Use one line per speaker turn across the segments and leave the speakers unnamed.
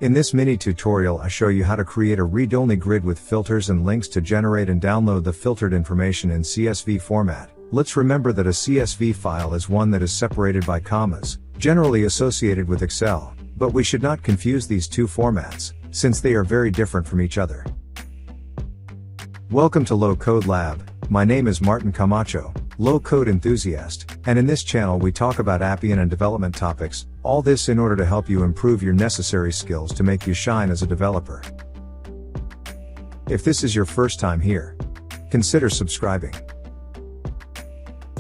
In this mini tutorial I show you how to create a read-only grid with filters and links to generate and download the filtered information in CSV format. Let's remember that a CSV file is one that is separated by commas, generally associated with Excel, but we should not confuse these two formats, since they are very different from each other. Welcome to Low Code Lab. My name is Martin Camacho, low code enthusiast, and in this channel we talk about Appian and development topics, all this in order to help you improve your necessary skills to make you shine as a developer. If this is your first time here, consider subscribing.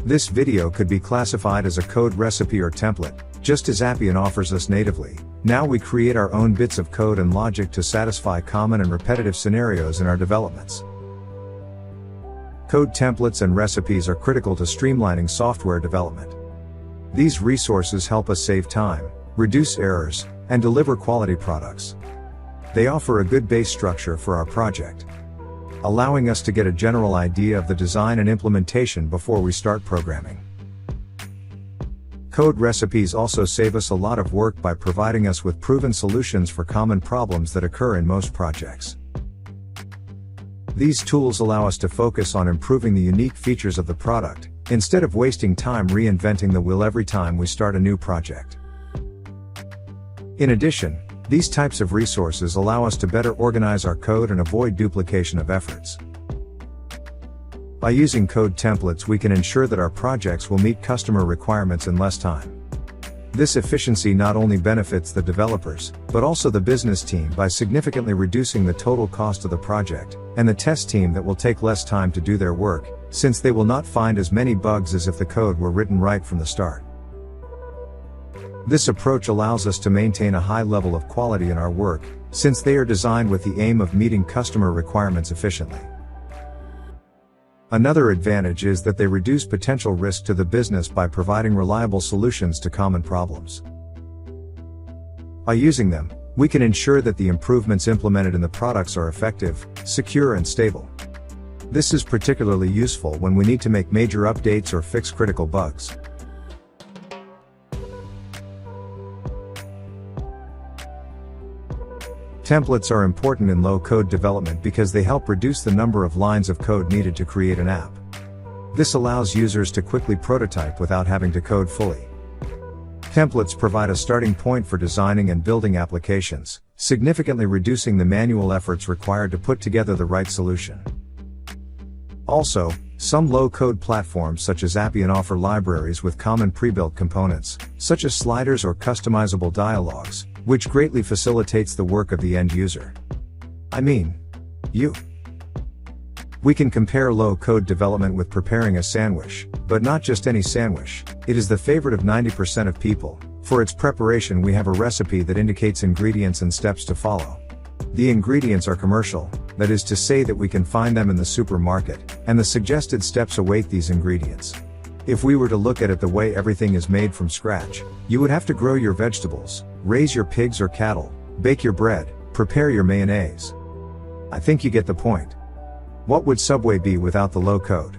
This video could be classified as a code recipe or template, just as Appian offers us natively. Now we create our own bits of code and logic to satisfy common and repetitive scenarios in our developments. Code templates and recipes are critical to streamlining software development. These resources help us save time, reduce errors, and deliver quality products. They offer a good base structure for our project, allowing us to get a general idea of the design and implementation before we start programming. Code recipes also save us a lot of work by providing us with proven solutions for common problems that occur in most projects. These tools allow us to focus on improving the unique features of the product, instead of wasting time reinventing the wheel every time we start a new project. In addition, these types of resources allow us to better organize our code and avoid duplication of efforts. By using code templates we can ensure that our projects will meet customer requirements in less time. This efficiency not only benefits the developers, but also the business team by significantly reducing the total cost of the project, and the test team that will take less time to do their work, since they will not find as many bugs as if the code were written right from the start. This approach allows us to maintain a high level of quality in our work, since they are designed with the aim of meeting customer requirements efficiently. Another advantage is that they reduce potential risk to the business by providing reliable solutions to common problems. By using them, we can ensure that the improvements implemented in the products are effective, secure and stable. This is particularly useful when we need to make major updates or fix critical bugs. Templates are important in low-code development because they help reduce the number of lines of code needed to create an app. This allows users to quickly prototype without having to code fully. Templates provide a starting point for designing and building applications, significantly reducing the manual efforts required to put together the right solution. Also, some low-code platforms such as Appian offer libraries with common pre-built components, such as sliders or customizable dialogues, which greatly facilitates the work of the end user. I mean, you. We can compare low-code development with preparing a sandwich, but not just any sandwich. It is the favorite of 90% of people. For its preparation we have a recipe that indicates ingredients and steps to follow. The ingredients are commercial, that is to say that we can find them in the supermarket, and the suggested steps await these ingredients. If we were to look at it the way everything is made from scratch, you would have to grow your vegetables, raise your pigs or cattle, bake your bread, prepare your mayonnaise. I think you get the point. What would Subway be without the low code?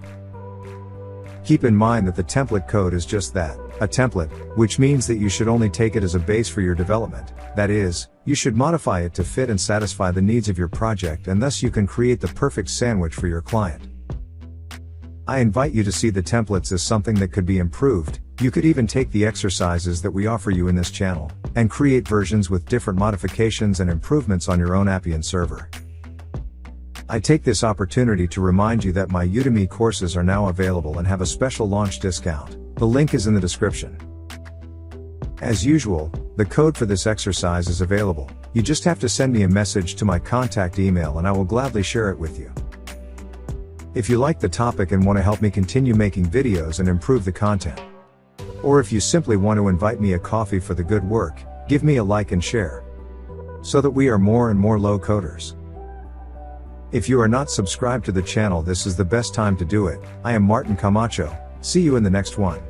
Keep in mind that the template code is just that, a template, which means that you should only take it as a base for your development. That is, you should modify it to fit and satisfy the needs of your project, and thus you can create the perfect sandwich for your client. I invite you to see the templates as something that could be improved. You could even take the exercises that we offer you in this channel, and create versions with different modifications and improvements on your own Appian server. I take this opportunity to remind you that my Udemy courses are now available and have a special launch discount. The link is in the description. As usual, the code for this exercise is available. You just have to send me a message to my contact email and I will gladly share it with you. If you like the topic and want to help me continue making videos and improve the content, or if you simply want to invite me a coffee for the good work, give me a like and share, so that we are more and more low coders. If you are not subscribed to the channel, this is the best time to do it. I am Martin Camacho. See you in the next one.